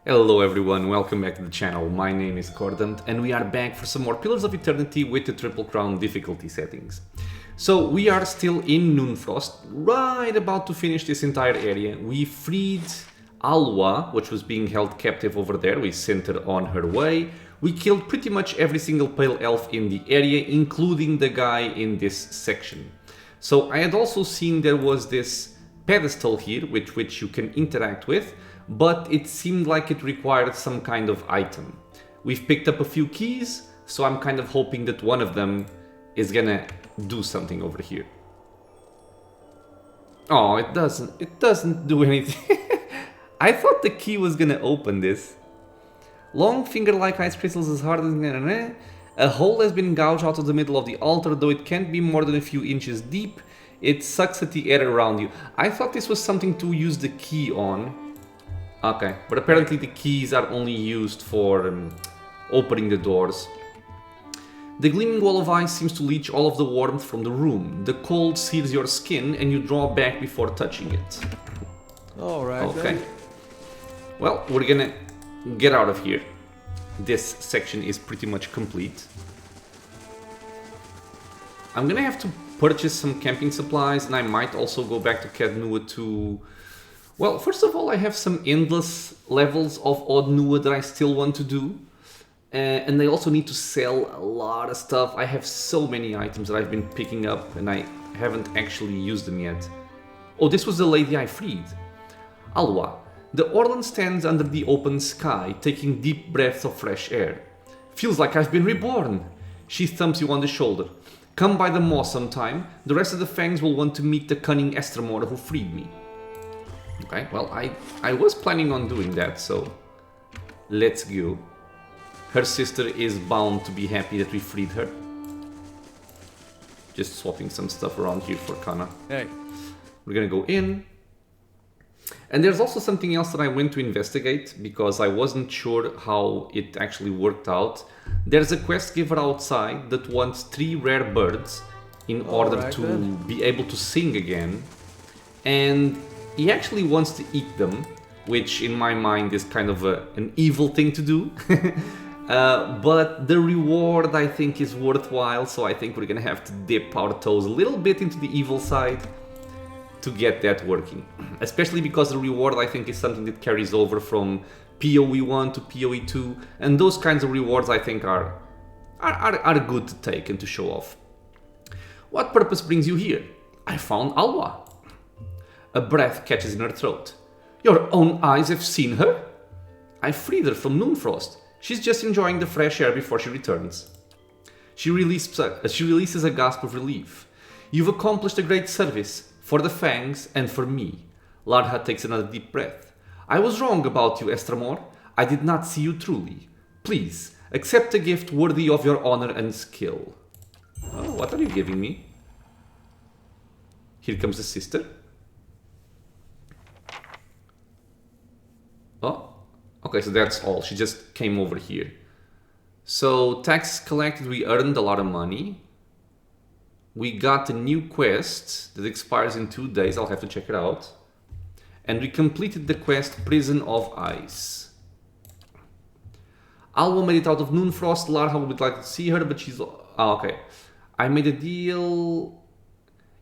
Hello everyone, welcome back to the channel. My name is Cordant and we are back for some more Pillars of Eternity with the Triple Crown difficulty settings. So we are still in Noonfrost, right about to finish this entire area. We freed Alwa, which was being held captive over there. We sent her on her way. We killed pretty much every single Pale Elf in the area, including the guy in this section. So I had also seen there was this pedestal here with which you can interact with, but it seemed like it required some kind of item. We've picked up a few keys, so I'm kind of hoping that one of them is gonna do something over here. Oh, it doesn't do anything. I thought the key was gonna open this. Long finger-like ice crystals as hard as... A hole has been gouged out of the middle of the altar, though it can't be more than a few inches deep. It sucks at the air around you. I thought this was something to use the key on. Okay, but apparently the keys are only used for opening the doors. The gleaming wall of ice seems to leach all of the warmth from the room. The cold sears your skin and you draw back before touching it. Alright. Okay. Then. Well, we're gonna get out of here. This section is pretty much complete. I'm gonna have to purchase some camping supplies and I might also go back to Caden Nua to... Well, first of all, I have some endless levels of Odd Nua that I still want to do. And I also need to sell a lot of stuff. I have so many items that I've been picking up and I haven't actually used them yet. Oh, this was the lady I freed. Alwa. The Orlan stands under the open sky, taking deep breaths of fresh air. Feels like I've been reborn. She thumps you on the shoulder. Come by the maw sometime. The rest of the Fangs will want to meet the cunning Estremor who freed me. Okay, well, I was planning on doing that, so let's go. Her sister is bound to be happy that we freed her. Just swapping some stuff around here for Kana. Hey. We're gonna go in. And there's also something else that I went to investigate because I wasn't sure how it actually worked out. There's a quest giver outside that wants 3 rare birds in order to be able to sing again. And he actually wants to eat them, which in my mind is kind of an evil thing to do. But the reward I think is worthwhile, so I think we're gonna have to dip our toes a little bit into the evil side to get that working. Especially because the reward I think is something that carries over from PoE 1 to PoE 2, and those kinds of rewards I think are good to take and to show off. What purpose brings you here? I found Alwa. A breath catches in her throat. Your own eyes have seen her? I freed her from Noonfrost. She's just enjoying the fresh air before she returns. She releases a gasp of relief. You've accomplished a great service, for the Fangs and for me. Lardha takes another deep breath. I was wrong about you, Estremor. I did not see you truly. Please, accept a gift worthy of your honor and skill. Oh, what are you giving me? Here comes the sister. Oh, okay, so that's all. She just came over here. So, taxes collected, we earned a lot of money. We got a new quest that expires in 2 days. I'll have to check it out. And we completed the quest Prison of Ice. Alwa made it out of Noonfrost. Lardha would like to see her, but she's... Oh, okay. I made a deal...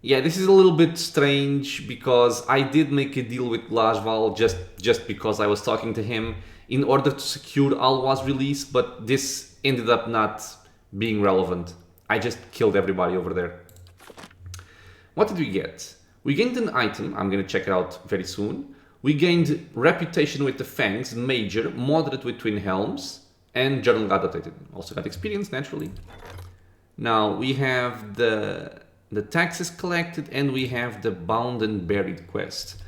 Yeah, this is a little bit strange because I did make a deal with Lajval just because I was talking to him in order to secure Alwa's release, but this ended up not being relevant. I just killed everybody over there. What did we get? We gained an item, I'm gonna check it out very soon. We gained Reputation with the Fangs, Major, Moderate with Twin Helms, and Journal got updated. Also got experience, naturally. Now, we have the taxes collected, and we have the Bound and Buried quest.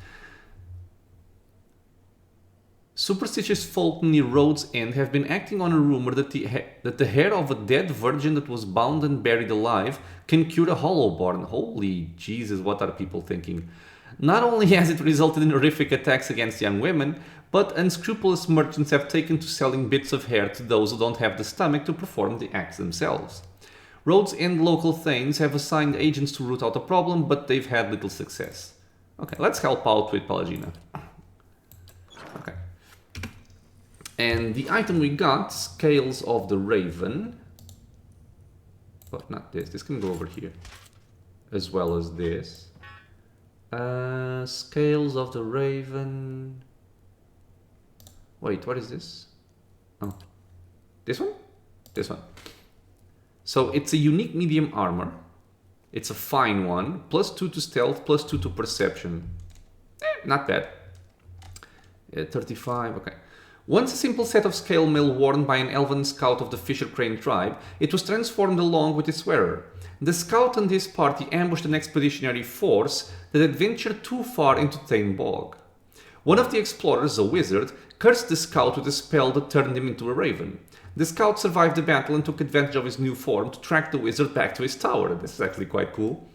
Superstitious folk near Road's End have been acting on a rumor that the hair of a dead virgin that was bound and buried alive can cure a hollowborn. Holy Jesus, what are people thinking? Not only has it resulted in horrific attacks against young women, but unscrupulous merchants have taken to selling bits of hair to those who don't have the stomach to perform the acts themselves. Road's End local thanes have assigned agents to root out the problem, but they've had little success. Okay, let's help out with Palagina. Okay. And the item we got, Scales of the Raven. Oh, not this. This can go over here. As well as this. Scales of the Raven. Wait, what is this? Oh. This one? This one. So it's a unique medium armor. It's a fine one. +2 to stealth, +2 to perception. Not bad. 35, okay. Once a simple set of scale mail worn by an elven scout of the Fisher Crane tribe, it was transformed along with its wearer. The scout and his party ambushed an expeditionary force that had ventured too far into Thane Bog. One of the explorers, a wizard, cursed the scout with a spell that turned him into a raven. The scout survived the battle and took advantage of his new form to track the wizard back to his tower. This is actually quite cool.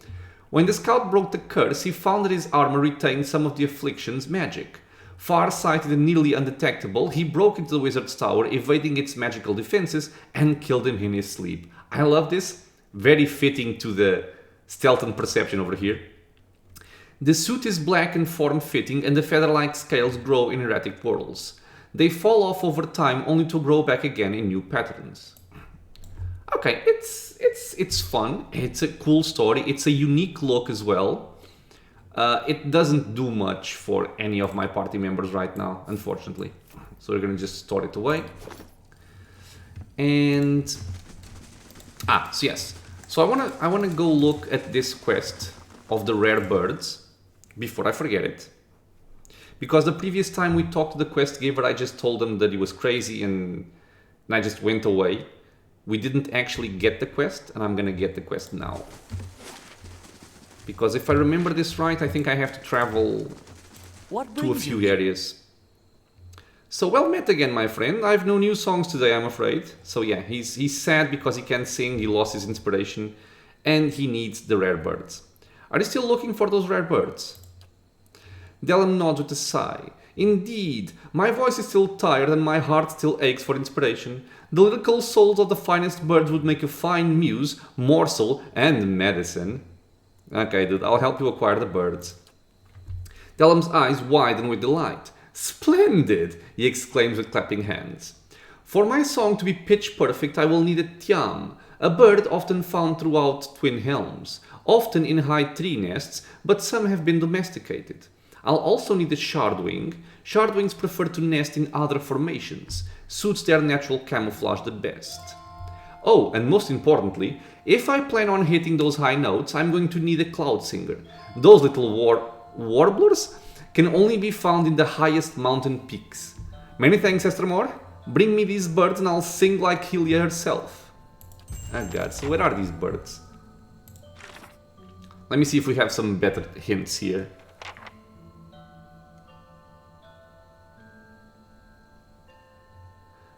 When the scout broke the curse, he found that his armor retained some of the affliction's magic. Far-sighted and nearly undetectable, he broke into the wizard's tower, evading its magical defenses, and killed him in his sleep. I love this. Very fitting to the stealth and perception over here. The suit is black and form-fitting, and the feather-like scales grow in erratic whirls. They fall off over time, only to grow back again in new patterns. Okay, it's fun. It's a cool story. It's a unique look as well. It doesn't do much for any of my party members right now, unfortunately. So we're gonna just store it away. And so yes. So I wanna go look at this quest of the rare birds before I forget it. Because the previous time we talked to the quest giver, I just told him that he was crazy and I just went away. We didn't actually get the quest, and I'm gonna get the quest now. Because if I remember this right, I think I have to travel to a few areas. So well met again, my friend. I have no new songs today, I'm afraid. So yeah, he's sad because he can't sing, he lost his inspiration, and he needs the rare birds. Are you still looking for those rare birds? Dellum nods with a sigh. Indeed, my voice is still tired and my heart still aches for inspiration. The lyrical souls of the finest birds would make a fine muse, morsel, and medicine. Okay, dude, I'll help you acquire the birds. Dellum's eyes widen with delight. Splendid, he exclaims with clapping hands. For my song to be pitch perfect, I will need a tiam, a bird often found throughout Twin Helms, often in high tree nests, but some have been domesticated. I'll also need a shardwing. Shardwings prefer to nest in other formations, suits their natural camouflage the best. Oh, and most importantly, if I plan on hitting those high notes, I'm going to need a cloud singer. Those little warblers can only be found in the highest mountain peaks. Many thanks, Estermore. Bring me these birds and I'll sing like Hylia herself. Oh god, so where are these birds? Let me see if we have some better hints here.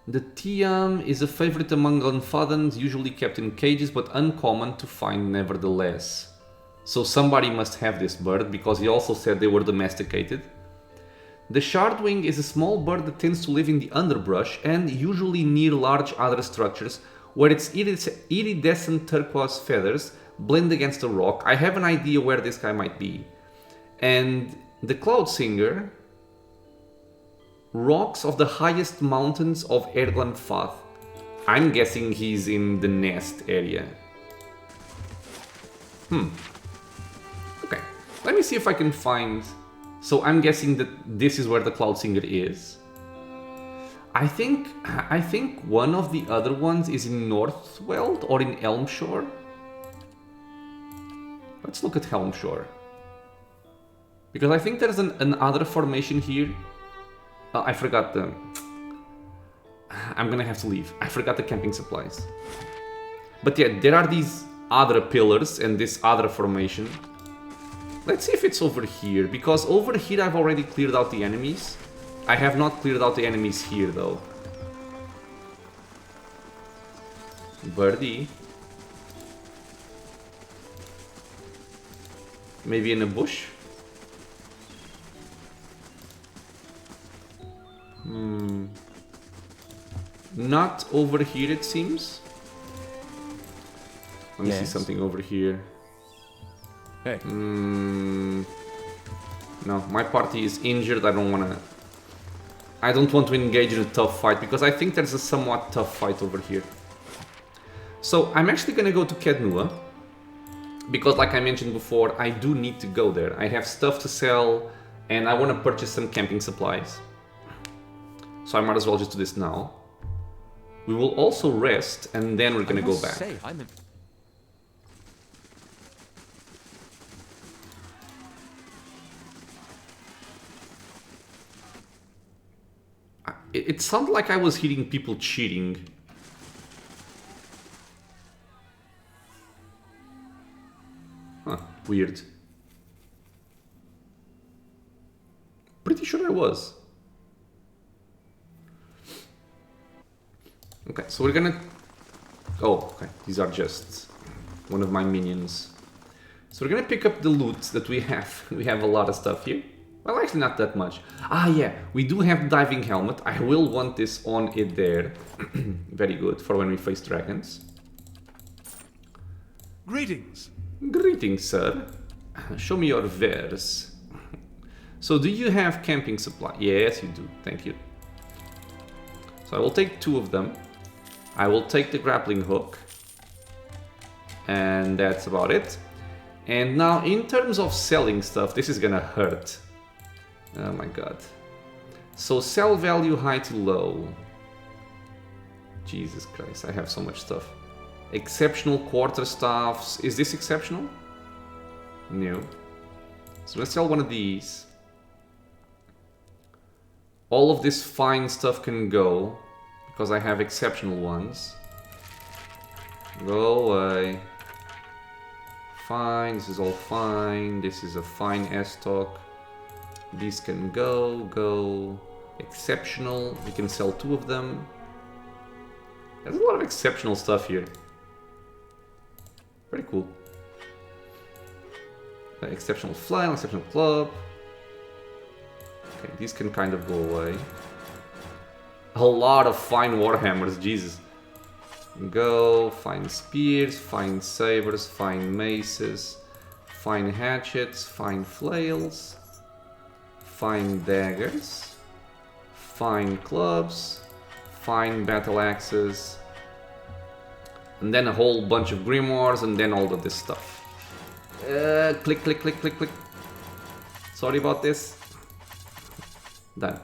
The Tiam is a favorite among Unfathens, usually kept in cages, but uncommon to find nevertheless. So somebody must have this bird, because he also said they were domesticated. The Shardwing is a small bird that tends to live in the underbrush and usually near large other structures, where its iridescent turquoise feathers blend against the rock. I have an idea where this guy might be. And the Cloud Singer... Rocks of the highest mountains of Erlan Fath. I'm guessing he's in the nest area. Okay, let me see if I can find... So I'm guessing that this is where the Cloud Singer is. I think one of the other ones is in Northweld or in Elmshore. Let's look at Helmshore. Because I think there's another formation here. I forgot the... I'm gonna have to leave. I forgot the camping supplies. But yeah, there are these other pillars and this other formation. Let's see if it's over here, because over here I've already cleared out the enemies. I have not cleared out the enemies here though. Birdie. Maybe in a bush? Not over here, it seems. Let me see something over here. Hey. No, my party is injured. I don't wanna I don't want to engage in a tough fight because I think there's a somewhat tough fight over here. So I'm actually gonna go to Caden Nua because, like I mentioned before, I do need to go there. I have stuff to sell and I want to purchase some camping supplies. So I might as well just do this now. We will also rest and then we're gonna go back. It sounded like I was hearing people cheating. Huh, weird. Pretty sure I was. Okay, so we're gonna... Oh, okay, these are just one of my minions. So we're gonna pick up the loot that we have. We have a lot of stuff here. Well, actually not that much. Ah, yeah, we do have diving helmet. I will want this on it there. Very good for when we face dragons. Greetings. Greetings, sir. Show me your wares. So do you have camping supply? Yes, you do. Thank you. So I will take 2 of them. I will take the grappling hook. And that's about it. And now in terms of selling stuff, this is gonna hurt. Oh my god. So sell value high to low. Jesus Christ, I have so much stuff. Exceptional quarterstaffs. Is this exceptional? No. So let's sell one of these. All of this fine stuff can go because I have exceptional ones. Go away. Fine, this is all fine. This is a fine S-stock. These can go. Exceptional, we can sell 2 of them. There's a lot of exceptional stuff here. Very cool. Exceptional flag, exceptional club. Okay, these can kind of go away. A lot of fine warhammers, Jesus. Go, fine spears, fine sabers, fine maces, fine hatchets, fine flails, fine daggers, fine clubs, fine battle axes, and then a whole bunch of grimoires, and then all of this stuff. Click, click, click, click, click. Sorry about this. Done.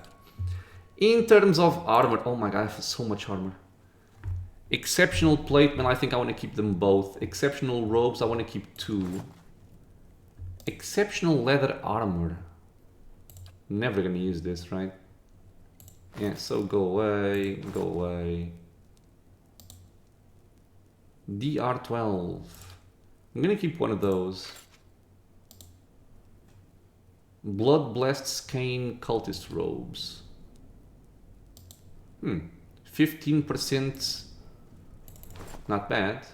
In terms of armor, oh my god, I have so much armor. Exceptional plate, man, I think I want to keep them both. Exceptional robes, I want to keep 2. Exceptional leather armor. Never gonna use this, right? Yeah, so go away, go away. DR12. I'm gonna keep one of those. Blood Blessed Skein Cultist Robes. 15%. Not bad.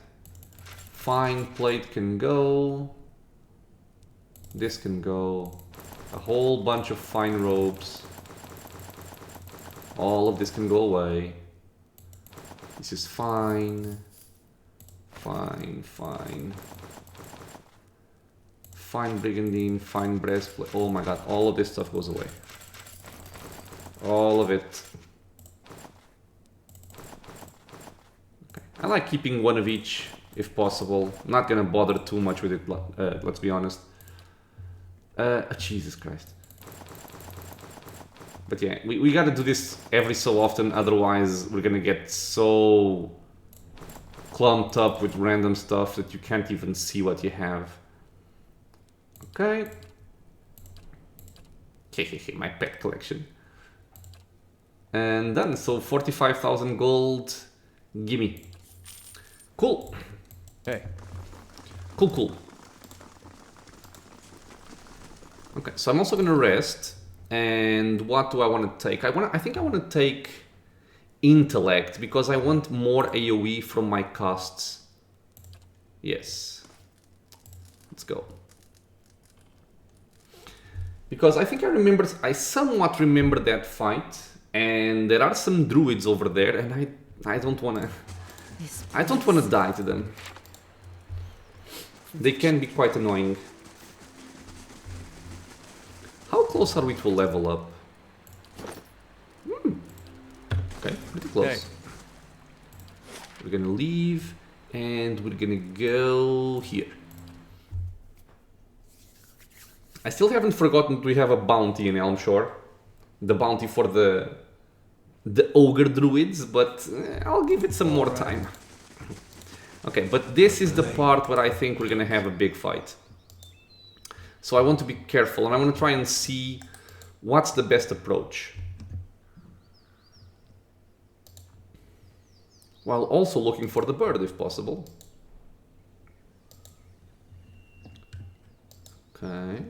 Fine plate can go. This can go. A whole bunch of fine robes. All of this can go away. This is fine. Fine, fine. Fine brigandine, fine breastplate. Oh my god, all of this stuff goes away. All of it. Okay. I like keeping one of each if possible. I'm not gonna bother too much with it, let's be honest. Jesus Christ. But yeah, we gotta do this every so often, otherwise we're gonna get so clumped up with random stuff that you can't even see what you have. Okay. My pet collection. And done, so 45,000 gold. Gimme. Cool. Hey. Cool, cool. Okay, so I'm also gonna rest. And what do I want to take? I think I want to take intellect because I want more AoE from my costs. Yes. Let's go. Because I think I somewhat remember that fight, and there are some druids over there, and I don't wanna die to them. They can be quite annoying. How close are we to a level up? Okay, pretty close. Hey. We're gonna leave, and we're gonna go here. I still haven't forgotten we have a bounty in Elmshore. The bounty for the ogre druids, but I'll give it some more time. Okay, but this is the part where I think we're gonna have a big fight. So I want to be careful, and I want to try and see what's the best approach, while also looking for the bird if possible. Okay.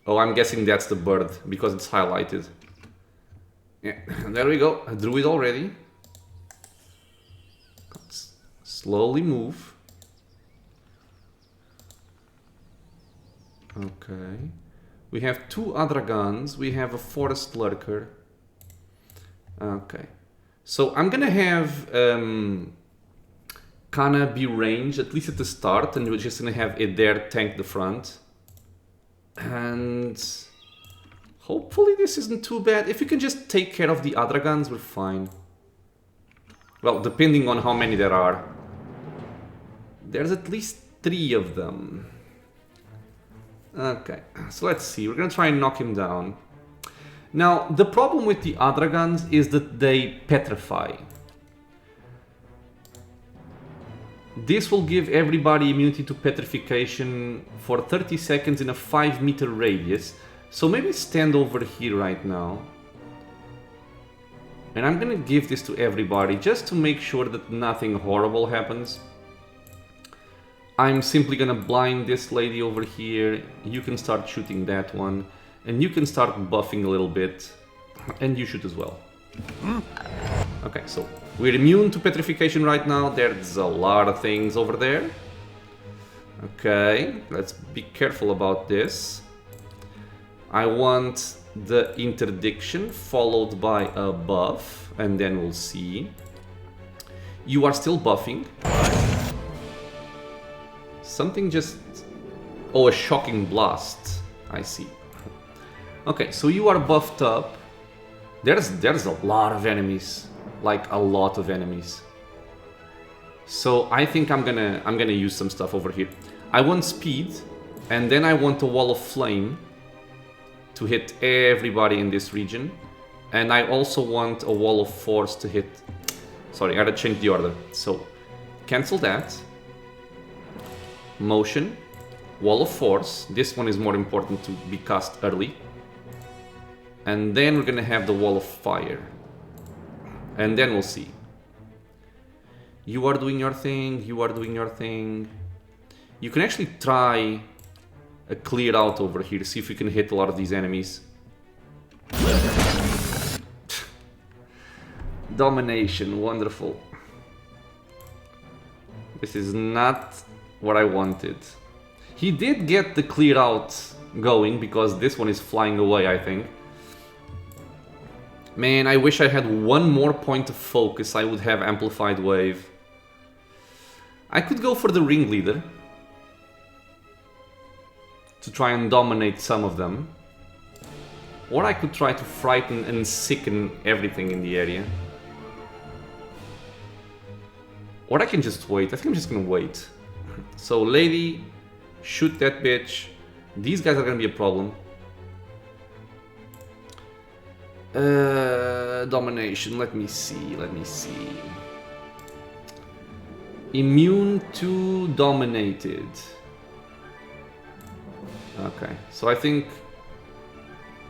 Oh, I'm guessing that's the bird because it's highlighted. Yeah, there we go. A druid already. Let's slowly move. Okay. We have two Adragans. We have a forest lurker. Okay. So I'm gonna have Kana be ranged, at least at the start, and we're just gonna have Eder tank the front. And hopefully this isn't too bad. If we can just take care of the Adragans, we're fine. Well, depending on how many there are. There's at least 3 of them. Okay, so let's see. We're gonna try and knock him down. Now, the problem with the Adragans is that they petrify. This will give everybody immunity to petrification for 30 seconds in a 5-meter radius. So maybe stand over here right now. And I'm gonna give this to everybody just to make sure that nothing horrible happens. I'm simply gonna blind this lady over here. You can start shooting that one. And you can start buffing a little bit. And you shoot as well. Okay, so we're immune to petrification right now. There's a lot of things over there. Okay, let's be careful about this. I want the interdiction followed by a buff, and then we'll see. You are still buffing. Something just... Oh, a shocking blast. I see. Okay, so you are buffed up. There's a lot of enemies. Like a lot of enemies. So I think I'm gonna use some stuff over here. I want speed, and then I want a wall of flame to hit everybody in this region. And I also want a wall of force to hit... Sorry, I gotta change the order. So, cancel that. Motion. Wall of force. This one is more important to be cast early. And then we're gonna have the wall of fire. And then we'll see. You are doing your thing, you are doing your thing. You can actually try a clear out over here, see if you can hit a lot of these enemies. Domination, wonderful. This is not what I wanted. He did get the clear out going because this one is flying away, I think. Man, I wish I had one more point of focus. I would have amplified wave. I could go for the ringleader to try and dominate some of them. Or I could try to frighten and sicken everything in the area. Or I can just wait. I think I'm just gonna wait. So, lady, shoot that bitch. These guys are gonna be a problem. Domination, let me see. Immune to dominated. Okay, so I think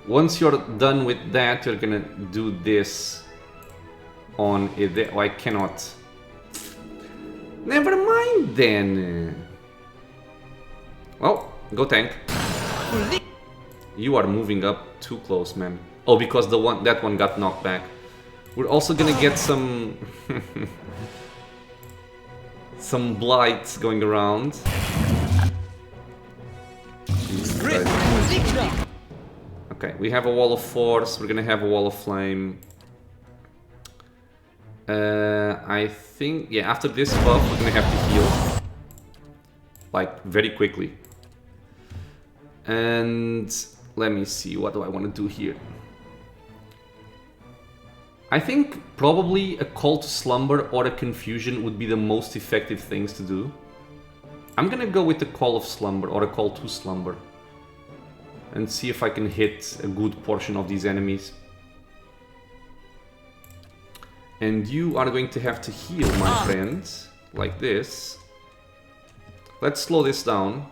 once you're done with that, you're gonna do this on it. Oh, I cannot. Never mind then. Well, go tank. You are moving up too close, man. Oh, because that one got knocked back. We're also gonna get some some blights going around. Okay, we have a wall of force. We're gonna have a wall of flame. I think, yeah, after this buff, we're gonna have to heal. Like, very quickly. And let me see, what do I want to do here? I think probably a call to slumber or a confusion would be the most effective things to do. I'm gonna go with the call of slumber or a call to slumber and see if I can hit a good portion of these enemies. And you are going to have to heal, my friend, like this. Let's slow this down.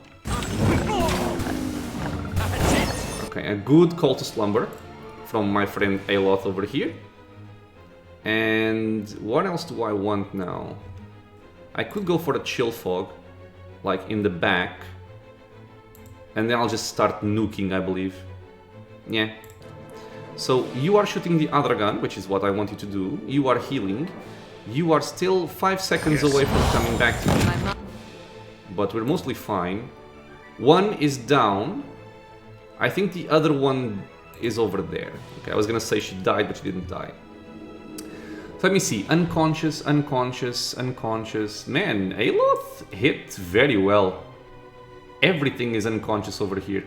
Okay, a good call to slumber from my friend Aloth over here. And what else do I want now? I could go for a chill fog, like in the back. And then I'll just start nuking, I believe. Yeah. So you are shooting the other gun, which is what I want you to do. You are healing. You are still 5 seconds away from coming back to me. But we're mostly fine. One is down. I think the other one is over there. Okay, I was gonna say she died, but she didn't die. So let me see. Unconscious, unconscious, unconscious. Man, Aloth hit very well. Everything is unconscious over here.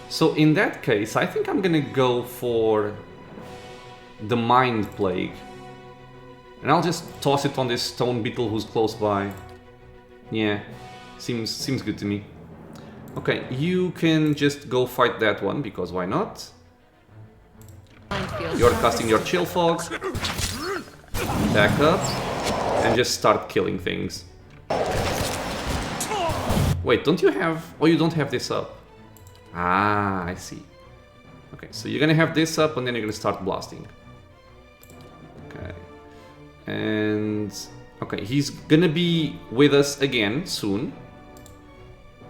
So in that case, I think I'm gonna go for the Mind Plague. And I'll just toss it on this stone beetle who's close by. Yeah, seems good to me. Okay, you can just go fight that one, because why not? You're casting your chill fog. Back up. And just start killing things. Wait, don't you have... Oh, you don't have this up. Ah, I see. Okay, so you're gonna have this up and then you're gonna start blasting. Okay. And... Okay, he's gonna be with us again soon.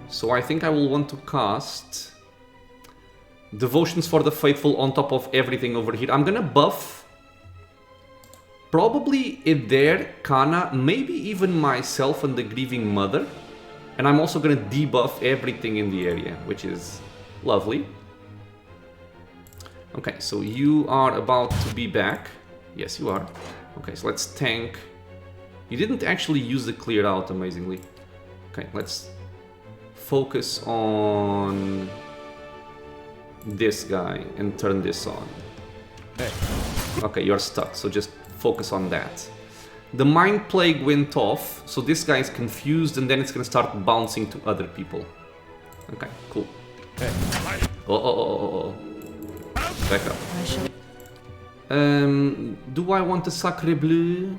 So I think I will want to cast Devotions for the Faithful on top of everything over here. I'm gonna buff probably Eder, Kana, maybe even myself and the Grieving Mother. And I'm also gonna debuff everything in the area, which is lovely. Okay, so you are about to be back. Yes, you are. Okay, so let's tank. You didn't actually use the clear out, amazingly. Okay, let's focus on this guy and turn this on. Okay, you're stuck, so just focus on that. The Mind Plague went off, so this guy is confused and then it's gonna start bouncing to other people. Okay, cool. Oh. Back up. Do I want a Sacre Bleu?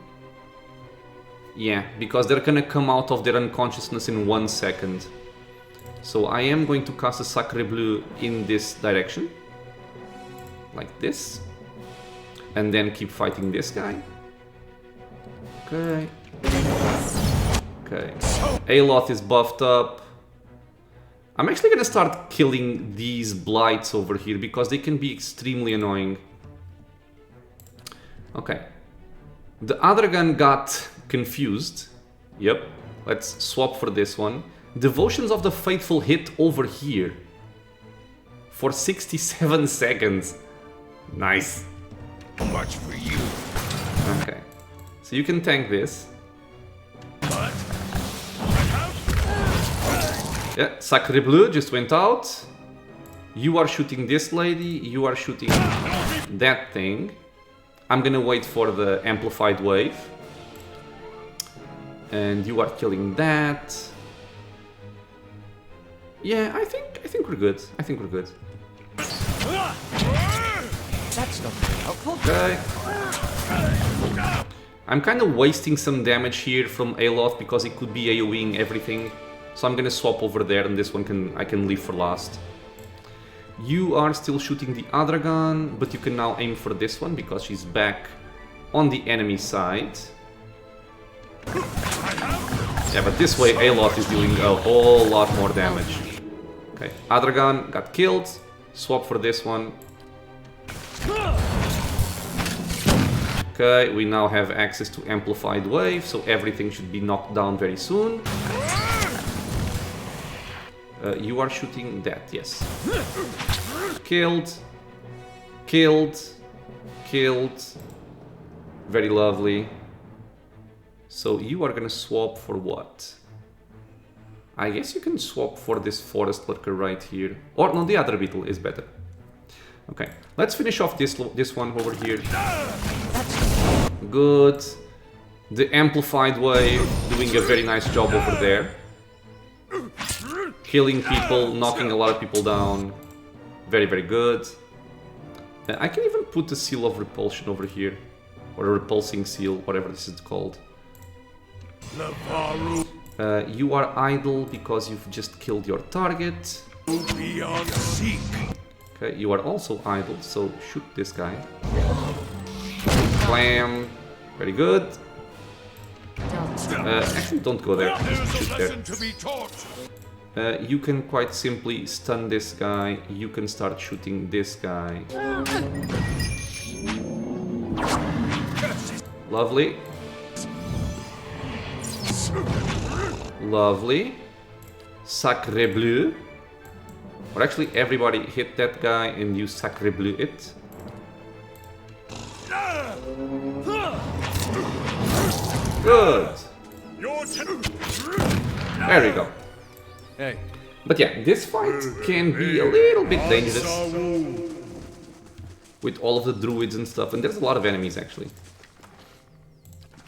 Yeah, because they're gonna come out of their unconsciousness in 1 second. So I am going to cast a Sacre Bleu in this direction. Like this. And then keep fighting this guy. Okay. Okay. Aloth is buffed up. I'm actually gonna start killing these blights over here because they can be extremely annoying. Okay. The other gun got confused. Yep. Let's swap for this one. Devotions of the Faithful hit over here. For 67 seconds. Nice. Much for you. Okay. So you can tank this. Yeah, Sacre Bleu just went out. You are shooting this lady. You are shooting that thing. I'm gonna wait for the amplified wave. And you are killing that. Yeah, I think we're good. I think we're good. That's not very helpful. Okay. I'm kind of wasting some damage here from Aloth because it could be AoEing everything. So I'm gonna swap over there and this one I can leave for last. You are still shooting the other gun, but you can now aim for this one because she's back on the enemy side. Yeah, but this way Aloth is doing a whole lot more damage. Okay, other gun got killed. Swap for this one. Okay, we now have access to amplified wave, so everything should be knocked down very soon. You are shooting that, yes. Killed. Killed. Killed. Very lovely. So you are gonna swap for what? I guess you can swap for this forest lurker right here. Or no, the other beetle is better. Okay, let's finish off this one over here. Good. The amplified wave doing a very nice job over there. Killing people, knocking a lot of people down. Very, very good. I can even put the seal of repulsion over here. Or a repulsing seal, whatever this is called. You are idle because you've just killed your target. Okay, you are also idle, so shoot this guy. Blam. Very good. Actually, don't go there. Just shoot there. You can quite simply stun this guy. You can start shooting this guy. Lovely. Lovely. Sacre bleu. Or actually, everybody hit that guy and you sacre bleu it. Good. There we go. Hey. But yeah, this fight can be a little bit dangerous with all of the druids and stuff, and there's a lot of enemies actually.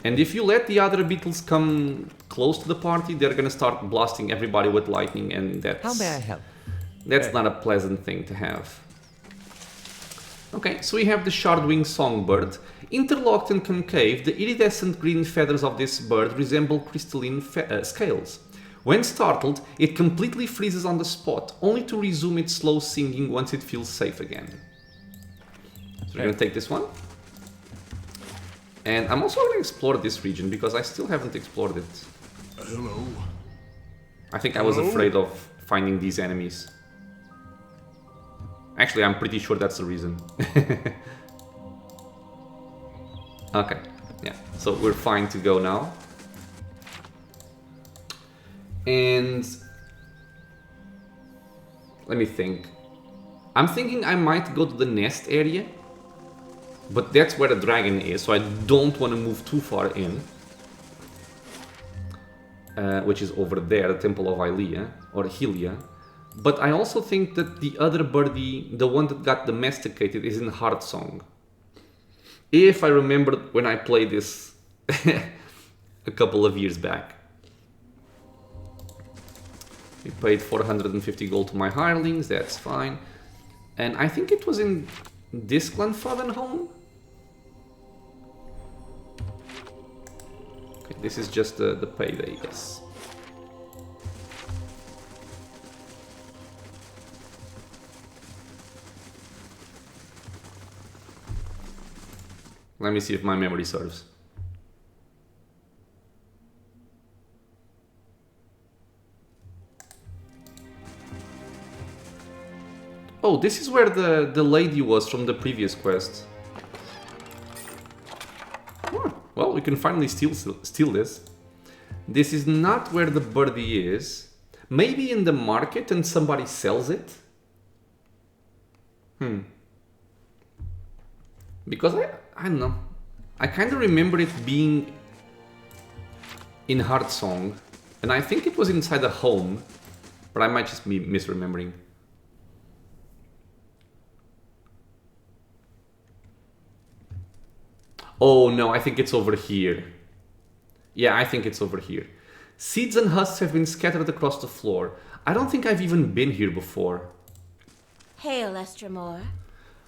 And if you let the other beetles come close to the party, they're gonna start blasting everybody with lightning, and that's... How may I help? That's not a pleasant thing to have. Okay, so we have the shardwing songbird. Interlocked and concave, the iridescent green feathers of this bird resemble crystalline scales. When startled, it completely freezes on the spot, only to resume its slow singing once it feels safe again. So we're gonna take this one. And I'm also gonna explore this region, because I still haven't explored it. Hello. I think I was afraid of finding these enemies. Actually, I'm pretty sure that's the reason. Okay, yeah, so we're fine to go now. And let me think. I'm thinking I might go to the nest area, but that's where the dragon is, so I don't want to move too far in. Which is over there, the Temple of Ilia, or Helia. But I also think that the other birdie, the one that got domesticated, is in Heartsong. If I remember when I played this a couple of years back. We paid 450 gold to my hirelings, that's fine. And I think it was in this Glenfaden home. Okay, this is just the payday, yes. Let me see if my memory serves. Oh, this is where the lady was from the previous quest. Oh, well, we can finally steal this. This is not where the birdie is. Maybe in the market and somebody sells it? Because I don't know. I kind of remember it being in Heartsong, and I think it was inside a home, but I might just be misremembering. Oh no, I think it's over here. Yeah, I think it's over here. Seeds and husks have been scattered across the floor. I don't think I've even been here before. Hail, Estremor.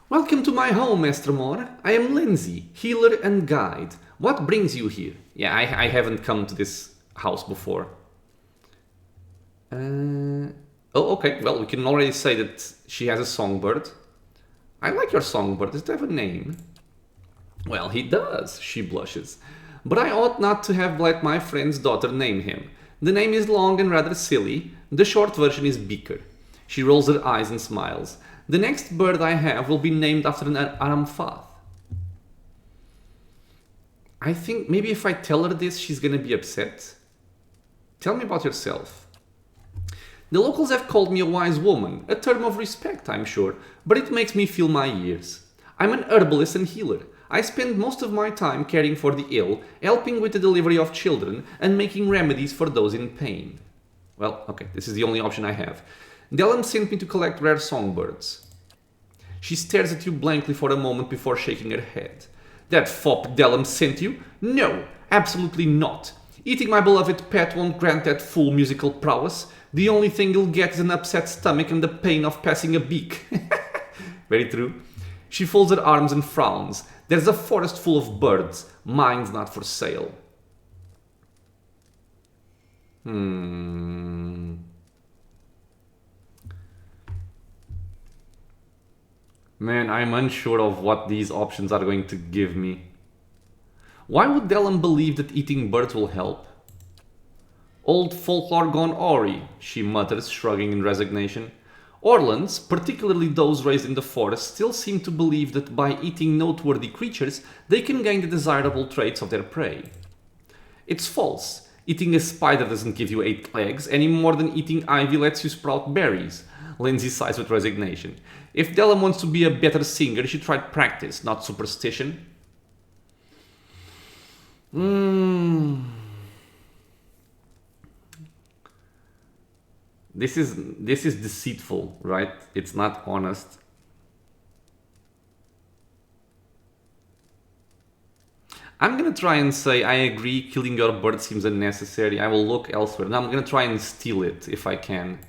Welcome to my home, Estremor. I am Lindsay, healer and guide. What brings you here? Yeah, I haven't come to this house before. Oh, okay. Well, we can already say that she has a songbird. I like your songbird. Does it have a name? Well, he does, she blushes. But I ought not to have let my friend's daughter name him. The name is long and rather silly. The short version is Beaker. She rolls her eyes and smiles. The next bird I have will be named after an Aramfath. I think maybe if I tell her this, she's gonna be upset. Tell me about yourself. The locals have called me a wise woman, a term of respect, I'm sure, but it makes me feel my years. I'm an herbalist and healer. I spend most of my time caring for the ill, helping with the delivery of children, and making remedies for those in pain. Well, okay, this is the only option I have. Delon sent me to collect rare songbirds. She stares at you blankly for a moment before shaking her head. That fop Dellum sent you? No, absolutely not. Eating my beloved pet won't grant that full musical prowess. The only thing you'll get is an upset stomach and the pain of passing a beak. Very true. She folds her arms and frowns. There's a forest full of birds. Mine's not for sale. Man, I'm unsure of what these options are going to give me. Why would Dellum believe that eating birds will help? Old folklore gone awry, she mutters, shrugging in resignation. Orlans, particularly those raised in the forest, still seem to believe that by eating noteworthy creatures, they can gain the desirable traits of their prey. It's false. Eating a spider doesn't give you 8 legs, any more than eating ivy lets you sprout berries. Lindsay sighs with resignation. If Dellum wants to be a better singer, she tried practice, not superstition. This is deceitful, right? It's not honest. I'm gonna try and say, I agree, killing your bird seems unnecessary. I will look elsewhere. Now I'm gonna try and steal it, if I can.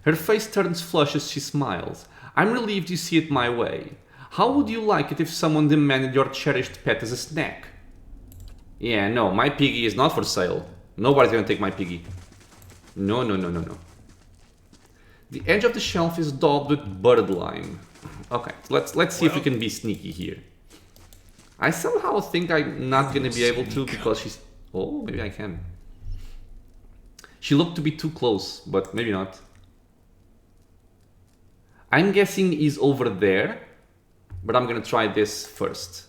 Her face turns flush as she smiles. I'm relieved you see it my way. How would you like it if someone demanded your cherished pet as a snack? Yeah, no, my piggy is not for sale. Nobody's gonna take my piggy. No. The edge of the shelf is daubed with bird lime. Okay, let's see if we can be sneaky here. I somehow think I'm not gonna be able to because she's... Oh, maybe I can. She looked to be too close, but maybe not. I'm guessing he's over there, but I'm gonna try this first.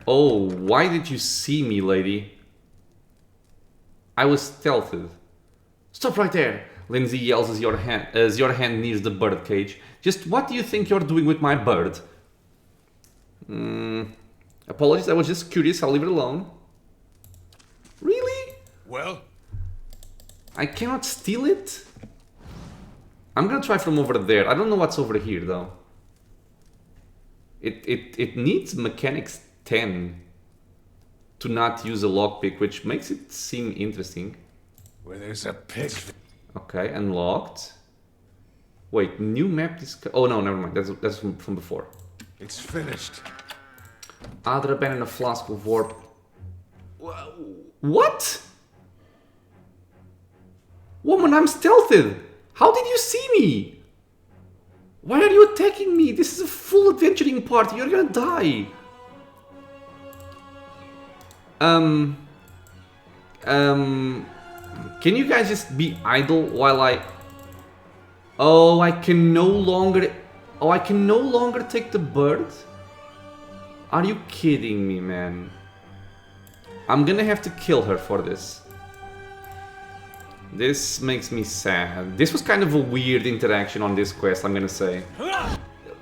Oh, why did you see me, lady? I was stealthed. Stop right there! Lindsay yells as your hand nears the bird cage. Just what do you think you're doing with my bird? Apologies, I was just curious. I'll leave it alone. Really? Well? I cannot steal it? I'm gonna try from over there. I don't know what's over here, though. It needs mechanics 10 to not use a lockpick, which makes it seem interesting. Where there's a pig. Okay, unlocked. Wait, new map oh no, never mind. That's from before. It's finished. Other abandoned a flask of warp. What? Woman, I'm stealthed. How did you see me? Why are you attacking me? This is a full adventuring party. You're gonna die. Can you guys just be idle while I... Oh, I can no longer... Oh, I can no longer take the bird? Are you kidding me, man? I'm gonna have to kill her for this. This makes me sad. This was kind of a weird interaction on this quest, I'm gonna say.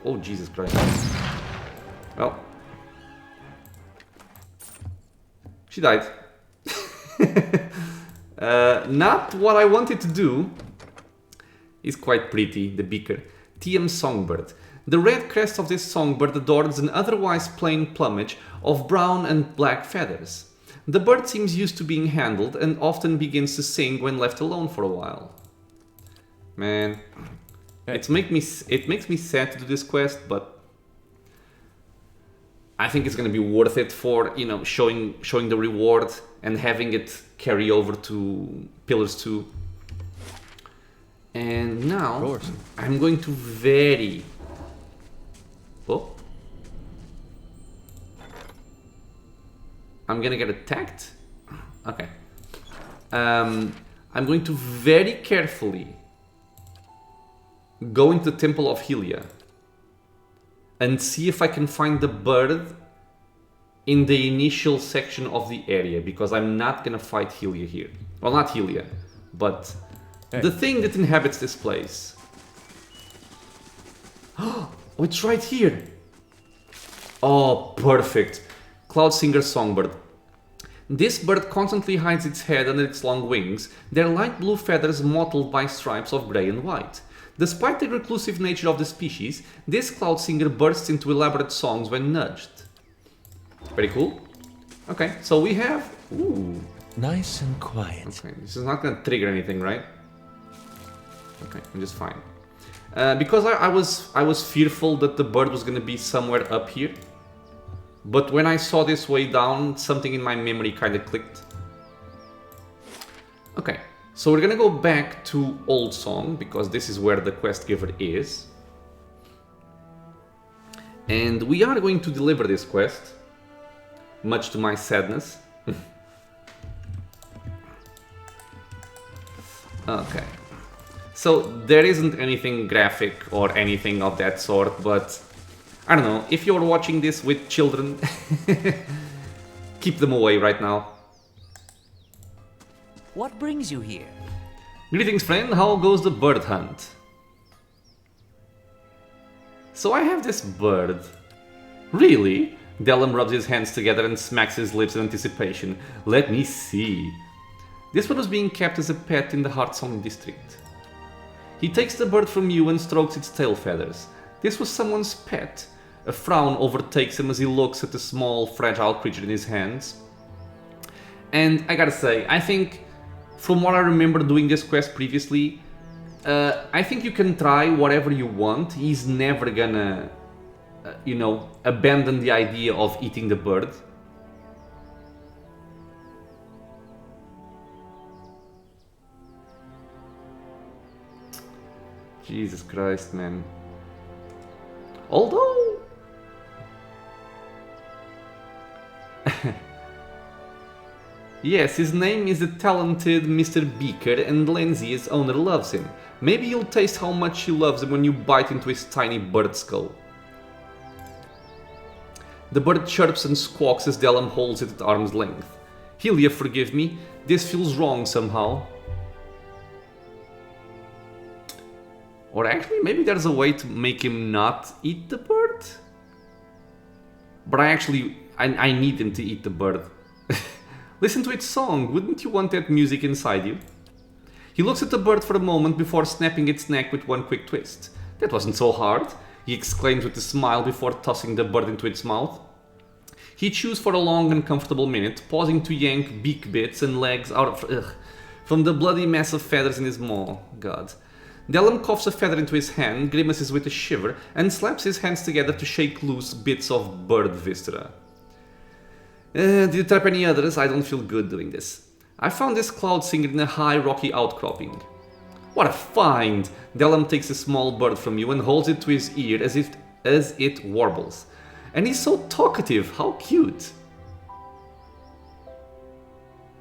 Oh, Jesus Christ. Well. She died. Not what I wanted to do. Is quite pretty, the beaker. TM Songbird. The red crest of this songbird adorns an otherwise plain plumage of brown and black feathers. The bird seems used to being handled and often begins to sing when left alone for a while. Man, it makes me sad to do this quest, but I think it's gonna be worth it for, you know, showing the reward and having it carry over to Pillars 2. And now I'm going to very... Oh. I'm gonna get attacked? Okay. I'm going to very carefully go into the Temple of Helia and see if I can find the bird in the initial section of the area, because I'm not gonna fight Helia here. Well, not Helia, but the thing that inhabits this place. Oh, it's right here. Oh, perfect. Cloud Singer Songbird. This bird constantly hides its head under its long wings, their light blue feathers mottled by stripes of grey and white. Despite the reclusive nature of the species, this cloud singer bursts into elaborate songs when nudged. Very cool. Okay, so we have... Ooh. Nice and quiet. Okay, this is not gonna trigger anything, right? Okay, I'm just fine. Because I was fearful that the bird was gonna be somewhere up here. But when I saw this way down, something in my memory kind of clicked. Okay, so we're gonna go back to Old Song, because this is where the quest giver is. And we are going to deliver this quest, much to my sadness. Okay. So there isn't anything graphic or anything of that sort, but I don't know, if you're watching this with children, keep them away right now. What brings you here? Greetings, friend, how goes the bird hunt? So I have this bird. Really? Dellum rubs his hands together and smacks his lips in anticipation. Let me see. This bird was being kept as a pet in the Heartsong district. He takes the bird from you and strokes its tail feathers. This was someone's pet. A frown overtakes him as he looks at the small, fragile creature in his hands. And I gotta say, I think, from what I remember doing this quest previously, I think you can try whatever you want. He's never gonna, you know, abandon the idea of eating the bird. Jesus Christ, man. Although... yes, his name is the talented Mr. Beaker and Lenzi's owner loves him. Maybe you'll taste how much she loves him when you bite into his tiny bird skull. The bird chirps and squawks as Dellum holds it at arm's length. Helia, forgive me, this feels wrong somehow. Or actually, maybe there's a way to make him not eat the bird? But I need him to eat the bird. Listen to its song, wouldn't you want that music inside you? He looks at the bird for a moment before snapping its neck with one quick twist. That wasn't so hard, he exclaims with a smile before tossing the bird into its mouth. He chews for a long and comfortable minute, pausing to yank beak bits and legs out of from the bloody mess of feathers in his maw. God. Dellum coughs a feather into his hand, grimaces with a shiver, and slaps his hands together to shake loose bits of bird viscera. Did you trap any others? I don't feel good doing this. I found this cloud singer in a high rocky outcropping. What a find! Dellum takes a small bird from you and holds it to his ear as it warbles. And he's so talkative, how cute!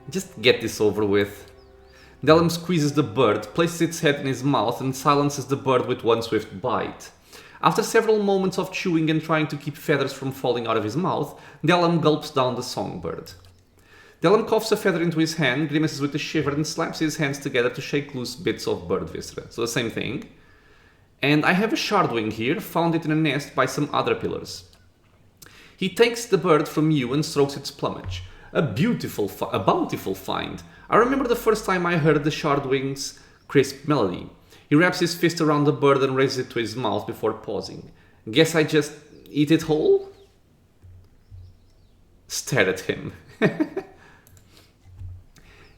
Just get this over with. Dellum squeezes the bird, places its head in his mouth and silences the bird with one swift bite. After several moments of chewing and trying to keep feathers from falling out of his mouth, Dellum gulps down the songbird. Dellum coughs a feather into his hand, grimaces with a shiver and slaps his hands together to shake loose bits of bird viscera. So the same thing. And I have a shardwing here, found it in a nest by some other pillars. He takes the bird from you and strokes its plumage. A bountiful find. I remember the first time I heard the shardwing's crisp melody. He wraps his fist around the bird and raises it to his mouth before pausing. Guess I just eat it whole? Stare at him.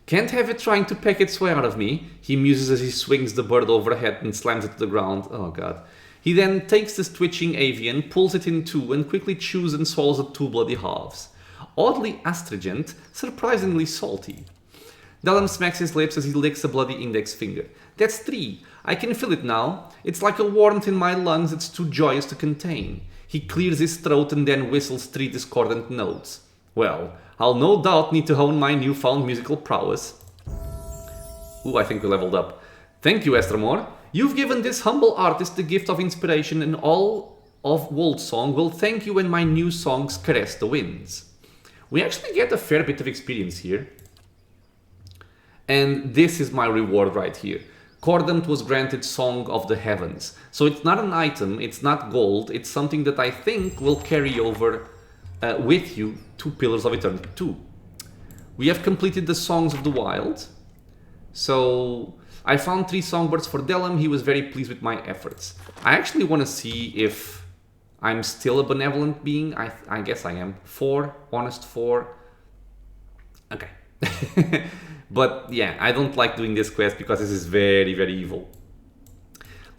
Can't have it trying to peck its way out of me, he muses as he swings the bird overhead and slams it to the ground. Oh god. He then takes this twitching avian, pulls it in two, and quickly chews and swallows the two bloody halves. Oddly astringent, surprisingly salty. Dellum smacks his lips as he licks a bloody index finger. That's 3. I can feel it now. It's like a warmth in my lungs that's too joyous to contain. He clears his throat and then whistles 3 discordant notes. Well, I'll no doubt need to hone my newfound musical prowess. Ooh, I think we leveled up. Thank you, Estramore. You've given this humble artist the gift of inspiration, and all of Woldsong will thank you when my new songs caress the winds. We actually get a fair bit of experience here. And this is my reward right here. Cordant was granted Song of the Heavens. So it's not an item, it's not gold, it's something that I think will carry over with you to Pillars of Eternity 2. We have completed the Songs of the Wild. So I found 3 songbirds for Delum. He was very pleased with my efforts. I actually want to see if I'm still a benevolent being. I guess I am. 4, honest 4. Okay. But yeah, I don't like doing this quest because this is very, very evil.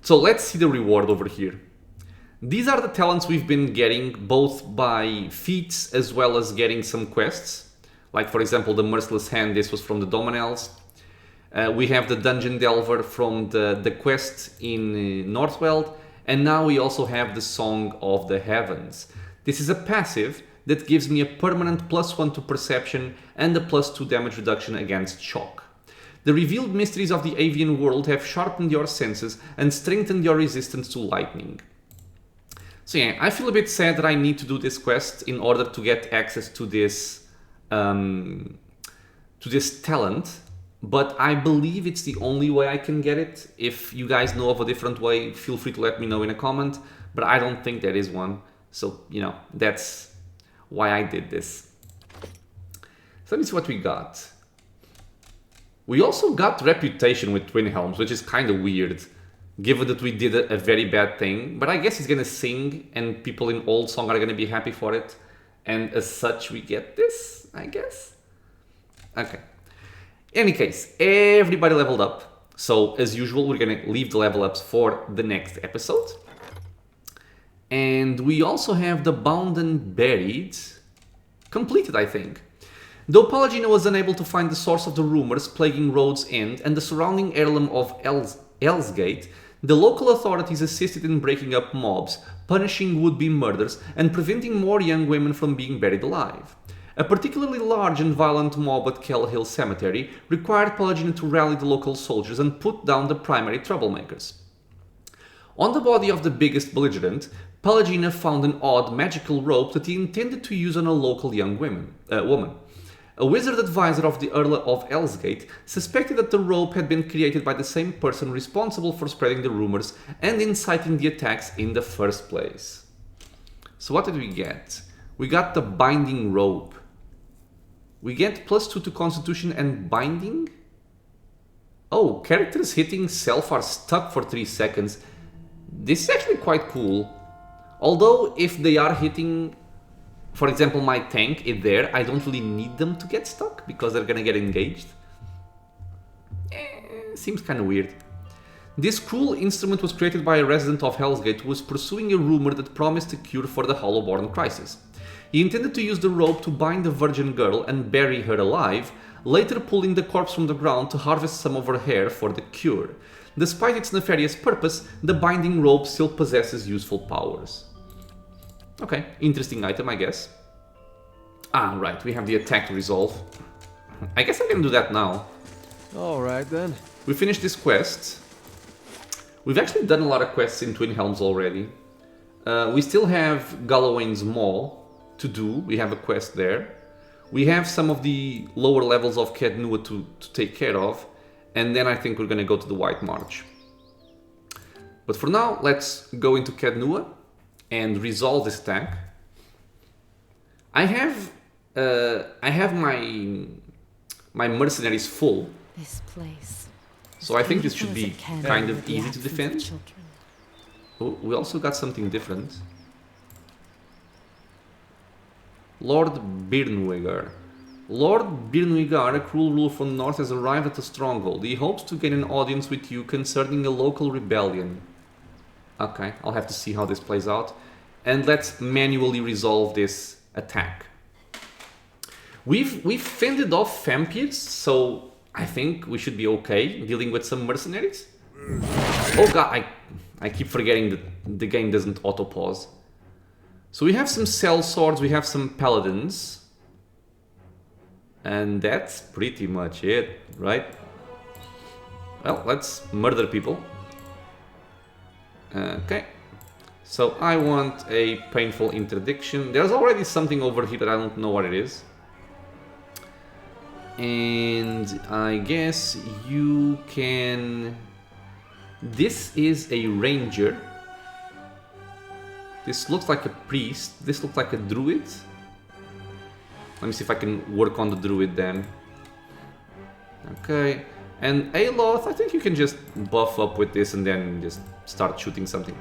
So let's see the reward over here. These are the talents we've been getting, both by feats as well as getting some quests. Like, for example, the Merciless Hand, this was from the Dominels. We have the Dungeon Delver from the quest in Northweld. And now we also have the Song of the Heavens. This is a passive that gives me a permanent +1 to perception and a +2 damage reduction against shock. The revealed mysteries of the avian world have sharpened your senses and strengthened your resistance to lightning. So yeah, I feel a bit sad that I need to do this quest in order to get access to this talent, but I believe it's the only way I can get it. If you guys know of a different way, feel free to let me know in a comment, but I don't think there is one. So, you know, that's why I did this. So let me see what we got. We also got Reputation with Twin Helms, which is kind of weird, given that we did a very bad thing. But I guess he's gonna sing, and people in Old Song are gonna be happy for it. And as such, we get this, I guess. Okay. In any case, everybody leveled up. So, as usual, we're gonna leave the level ups for the next episode. And we also have the Bound and Buried completed, I think. Though Palagina was unable to find the source of the rumors plaguing Rhodes End and the surrounding heirloom of Elsgate, the local authorities assisted in breaking up mobs, punishing would-be murders, and preventing more young women from being buried alive. A particularly large and violent mob at Kell Hill Cemetery required Palagina to rally the local soldiers and put down the primary troublemakers. On the body of the biggest belligerent, Palagina found an odd magical rope that he intended to use on a local young woman. A wizard advisor of the Earl of Elsgate suspected that the rope had been created by the same person responsible for spreading the rumors and inciting the attacks in the first place. So what did we get? We got the Binding Rope. We get +2 to Constitution and Binding? Oh, characters hitting self are stuck for 3 seconds. This is actually quite cool. Although if they are hitting, for example, my tank in there, I don't really need them to get stuck because they're gonna get engaged. Seems kind of weird. This cruel instrument was created by a resident of Hellsgate who was pursuing a rumor that promised a cure for the Hollowborn crisis. He intended to use the rope to bind the virgin girl and bury her alive, later pulling the corpse from the ground to harvest some of her hair for the cure. Despite its nefarious purpose, the binding rope still possesses useful powers. Okay, interesting item, I guess. Ah, right, we have the attack to resolve. I guess I can do that now. Alright then. We finished this quest. We've actually done a lot of quests in Twin Helms already. We still have Gallowayne's Maw to do. We have a quest there. We have some of the lower levels of Caden Nua to take care of. And then I think we're gonna go to the White March. But for now, let's go into Caden Nua and resolve this attack. I have my mercenaries full. This place. So I think this should be kind of easy to defend. Oh, we also got something different. Lord Birnwigar. Lord Birnwigar, a cruel ruler from the north, has arrived at the stronghold. He hopes to gain an audience with you concerning a local rebellion. Okay, I'll have to see how this plays out. And let's manually resolve this attack. We've fended off vampires, so I think we should be okay dealing with some mercenaries. Oh god, I keep forgetting that the game doesn't auto-pause. So we have some cell swords, we have some paladins. And that's pretty much it, right? Well, let's murder people. Okay. So I want a painful interdiction. There's already something over here that I don't know what it is. And I guess you can... This is a ranger. This looks like a priest. This looks like a druid. Let me see if I can work on the druid then. Okay. And Aloth, I think you can just buff up with this and then just start shooting something.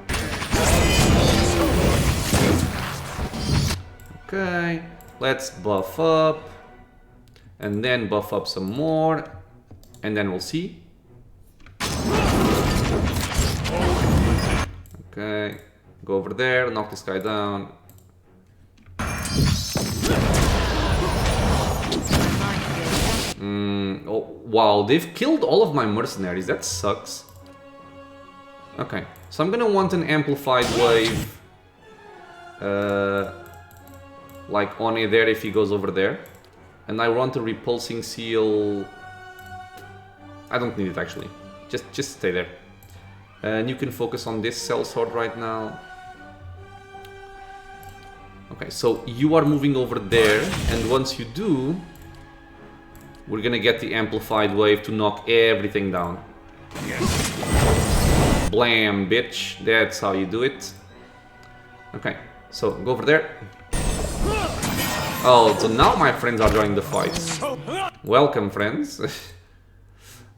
Okay. Let's buff up. And then buff up some more. And then we'll see. Okay. Go over there, knock this guy down. Oh, wow, they've killed all of my mercenaries. That sucks. Okay, so I'm gonna want an amplified wave. Like on it there if he goes over there. And I want a repulsing seal. I don't need it actually. Just stay there. And you can focus on this cell sword right now. Okay, so you are moving over there, and once you do, we're gonna get the amplified wave to knock everything down. Blam, bitch. That's how you do it. Okay, so go over there. Oh, so now my friends are joining the fight. Welcome, friends.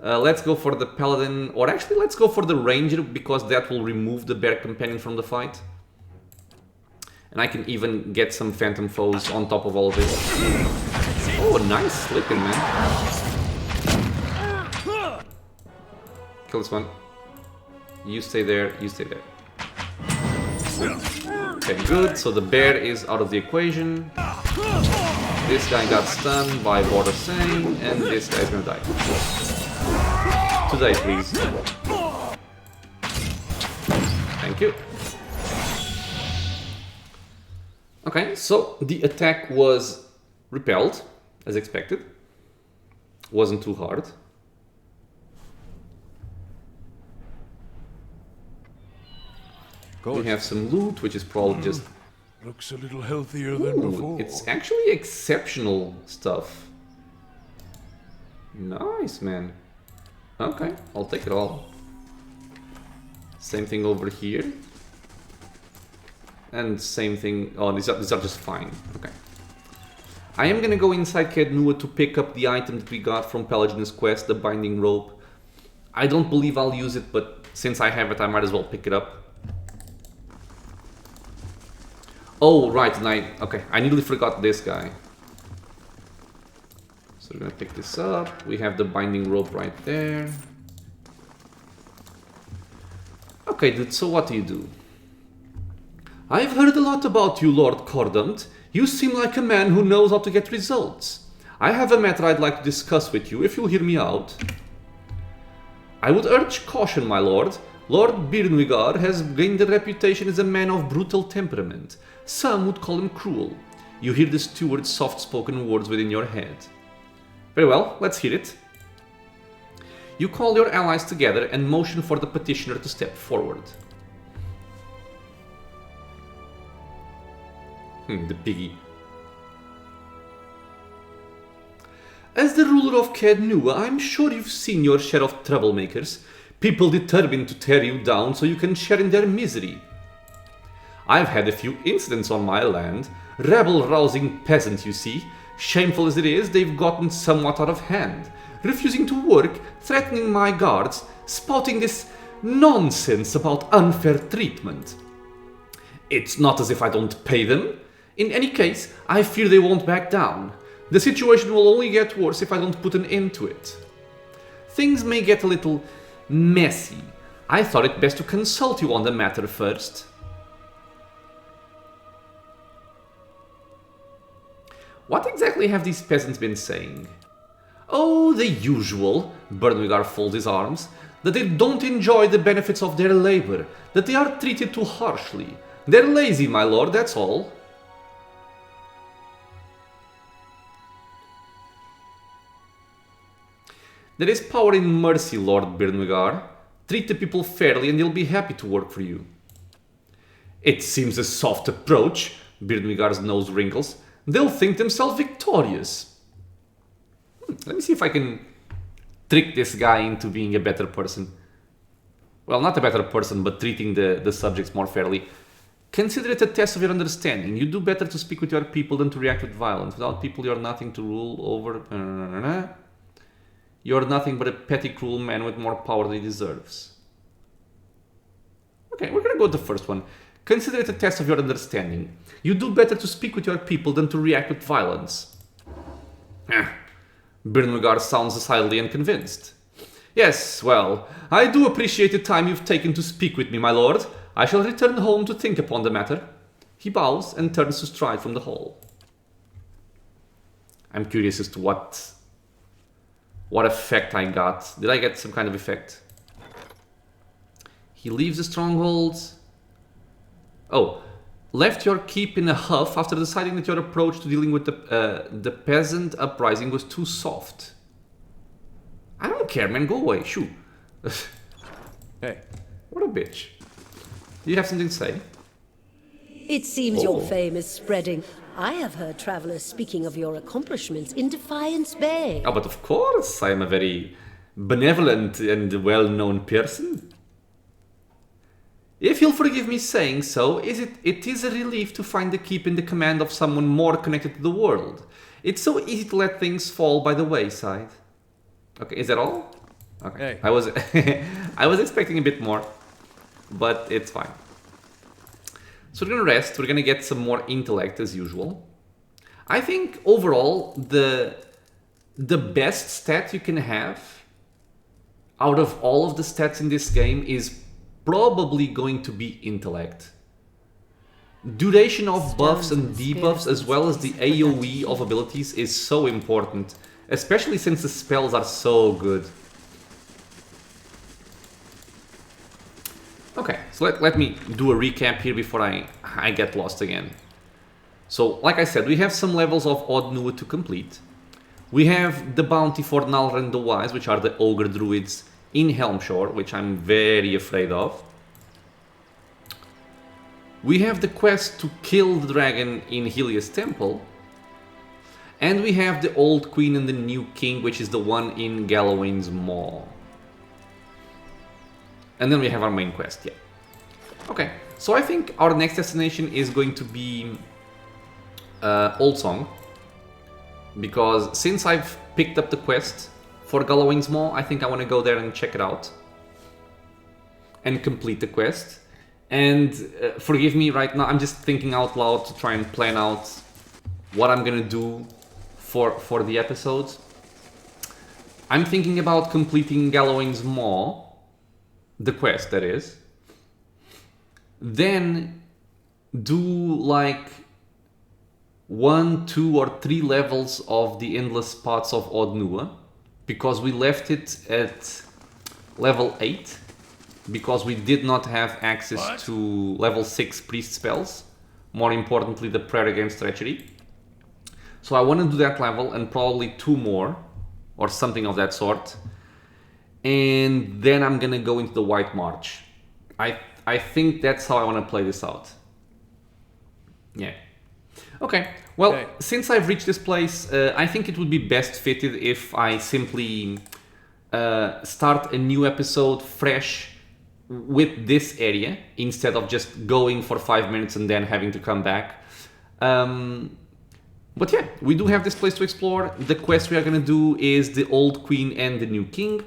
Let's go for the paladin, or actually let's go for the ranger, because that will remove the bear companion from the fight. And I can even get some phantom foes on top of all of this. Oh, nice slipping, man. Kill this one. You stay there, you stay there. Okay, good. So the bear is out of the equation. This guy got stunned by Border Sane, and this guy's gonna die. Today, please. Thank you. Okay, so the attack was repelled, as expected. Wasn't too hard. We have some loot, which is probably just... Looks a little healthier than before. It's actually exceptional stuff. Nice, man. Okay, I'll take it all. Same thing over here. And same thing... Oh, these are just fine. Okay. I am gonna go inside Caden Nua to pick up the item that we got from Pelagian's quest, the binding rope. I don't believe I'll use it, but since I have it, I might as well pick it up. Oh, right, and I nearly forgot this guy. So we're gonna pick this up. We have the binding rope right there. Okay, dude, so what do you do? I've heard a lot about you, Lord Cordant. You seem like a man who knows how to get results. I have a matter I'd like to discuss with you, if you'll hear me out. I would urge caution, my lord. Lord Birnwigar has gained a reputation as a man of brutal temperament. Some would call him cruel. You hear the steward's soft-spoken words within your head. Very well, let's hear it. You call your allies together and motion for the petitioner to step forward. The piggy. As the ruler of Caden Nua, I'm sure you've seen your share of troublemakers. People determined to tear you down so you can share in their misery. I've had a few incidents on my land. Rebel-rousing peasants, you see. Shameful as it is, they've gotten somewhat out of hand. Refusing to work, threatening my guards, spouting this nonsense about unfair treatment. It's not as if I don't pay them. In any case, I fear they won't back down. The situation will only get worse if I don't put an end to it. Things may get a little messy. I thought it best to consult you on the matter first. What exactly have these peasants been saying? Oh, the usual, Birnwigar folds his arms, that they don't enjoy the benefits of their labor, that they are treated too harshly. They're lazy, my lord, that's all. There is power in mercy, Lord Birnwigar. Treat the people fairly and they'll be happy to work for you. It seems a soft approach, Birnwigar's nose wrinkles. They'll think themselves victorious. Let me see if I can trick this guy into being a better person. Well, not a better person, but treating the subjects more fairly. Consider it a test of your understanding. You do better to speak with your people than to react with violence. Without people, you're nothing to rule over. You're nothing but a petty, cruel man with more power than he deserves. Okay, we're gonna go with the first one. Consider it a test of your understanding. You do better to speak with your people than to react with violence. Birnwegar sounds decidedly unconvinced. Yes, well, I do appreciate the time you've taken to speak with me, my lord. I shall return home to think upon the matter. He bows and turns to stride from the hall. I'm curious as to what effect I got. Did I get some kind of effect? He leaves the stronghold. Oh, left your keep in a huff after deciding that your approach to dealing with the peasant uprising was too soft. I don't care, man. Go away. Shoo. Hey. What a bitch. Do you have something to say? It seems your fame is spreading. I have heard travelers speaking of your accomplishments in Defiance Bay. Oh, but of course, I am a very benevolent and well-known person. If you'll forgive me saying so, it is a relief to find the keep in the command of someone more connected to the world. It's so easy to let things fall by the wayside. Okay, is that all? Okay. Hey. I was expecting a bit more, but it's fine. So we're gonna rest. We're gonna get some more intellect as usual. I think overall the best stat you can have out of all of the stats in this game is probably going to be intellect. Duration of buffs and debuffs as well as the AoE of abilities is so important, especially since the spells are so good. Okay, so let me do a recap here before I get lost again. So, like I said, we have some levels of Odd Nua to complete. We have the bounty for Nalren the Wise, which are the Ogre Druids in Helmshore, which I'm very afraid of. We have the quest to kill the dragon in Helios Temple. And we have the Old Queen and the New King, which is the one in Galloway's Maw. And then we have our main quest, yeah. Okay, so I think our next destination is going to be Old Song. Because since I've picked up the quest for Galloway's Maw, I think I want to go there and check it out. And complete the quest. And forgive me right now, I'm just thinking out loud to try and plan out what I'm gonna do for the episode. I'm thinking about completing Galloway's Maw. The quest, that is. Then do like 1, 2, or 3 levels of the Endless Paths of Odd Nua, because we left it at level 8, because we did not have access to level 6 priest spells, more importantly the prayer against treachery. So I want to do that level and probably 2 more, or something of that sort. And then I'm gonna go into the White March. I think that's how I want to play this out. Yeah. Okay, well, since I've reached this place, I think it would be best fitted if I simply start a new episode fresh with this area, instead of just going for 5 minutes and then having to come back. But yeah, we do have this place to explore. The quest we are gonna do is the Old Queen and the New King.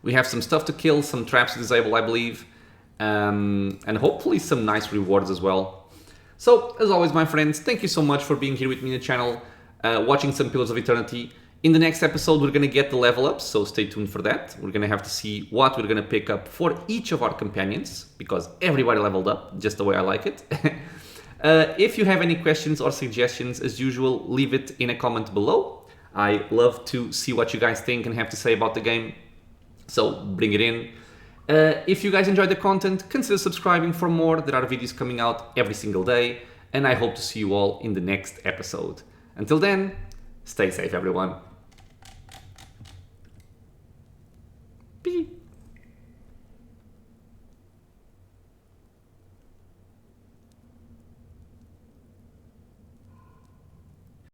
We have some stuff to kill, some traps to disable, I believe, and hopefully some nice rewards as well. So, as always, my friends, thank you so much for being here with me in the channel, watching some Pillars of Eternity. In the next episode, we're going to get the level ups, so stay tuned for that. We're going to have to see what we're going to pick up for each of our companions, because everybody leveled up, just the way I like it. If you have any questions or suggestions, as usual, leave it in a comment below. I love to see what you guys think and have to say about the game. So bring it in. If you guys enjoyed the content, consider subscribing for more. There are videos coming out every single day, and I hope to see you all in the next episode. Until then, stay safe, everyone.